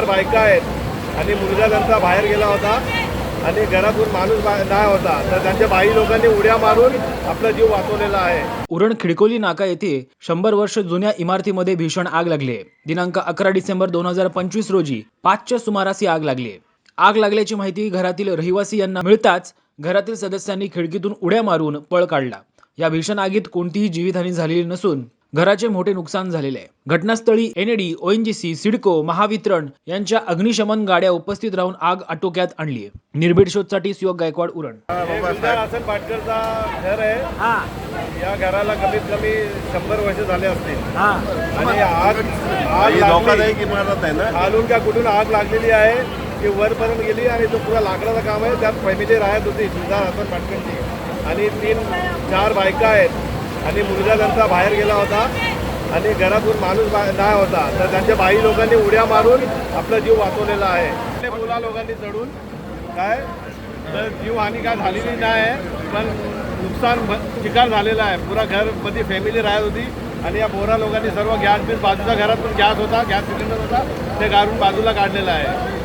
बायका आहेत आणि मुलगा त्यांचा बाहेर गेला होता आणि घरातून माणूस नाही होता, तर त्यांच्या बाई लोकांनी उड्या मारून आपला जीव वाचवलेला आहे. उरण खिडकोली नाका येथे 100 वर्ष जुन्या इमारतीमध्ये भीषण आग लागली आहे. दिनांक 11 डिसेंबर 2025 रोजी 5च्या सुमारास ही आग लागली आहे. आग लागल्याची माहिती घरातील रहिवासी यांना मिळताच घरातील सदस्यांनी खिडकीतून उड्या मारून पळ काढला. या भीषण आगीत कोणतीही जीवितहानी झालेली नसून घराचे मोठे नुकसान झालेले आहे. घटनास्थळी एनएडी, ओएनजीसी, सिडको, महावितरण यांच्या अग्निशमन गाड्या उपस्थित राहून आग आटोक्यात आणली आहे. निर्भीड शोधसाठी शिवक गायकवाड, उरण. हसन पाटकरचा घर आहे. या घराला कमीत कमी 100 वर्ष झाले असतील आणि आग धोकादायक इमारत आहे ना. खालून का कुठून आग लागलेली आहे की वरपर्यंत गेली आणि तो पुरा लाकडाचं काम आहे. त्यात फॅमिली राहत होती सुधार हसन पाटकरची आणि 3-4 बायका आहेत आणि मुलगा त्यांचा बाहेर गेला होता आणि घरातून माणूस नाही होता, तर त्यांच्या बाई लोकांनी उड्या मारून आपला जीव वाचवलेला आहे. मुला लोकांनी चढून काय तर जीवहानी काय झालेली नाही आहे, पण नुकसान चिकार झालेलं आहे. पुरा घरमध्ये फॅमिली राहत होती आणि या बोरा लोकांनी सर्व गॅस बिल बाजूच्या घरात पण गॅस होता, गॅस सिलेंडर होता, ते गाडून बाजूला काढलेलं आहे.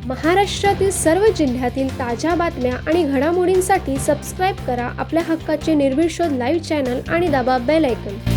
महाराष्ट्रातील सर्व जिल्ह्यातील ताज्या बातम्या आणि घडामोडींसाठी सबस्क्राईब करा आपल्या हक्काचे निर्भीड शोध लाईव्ह चॅनल आणि दाबा बेल आयकॉन.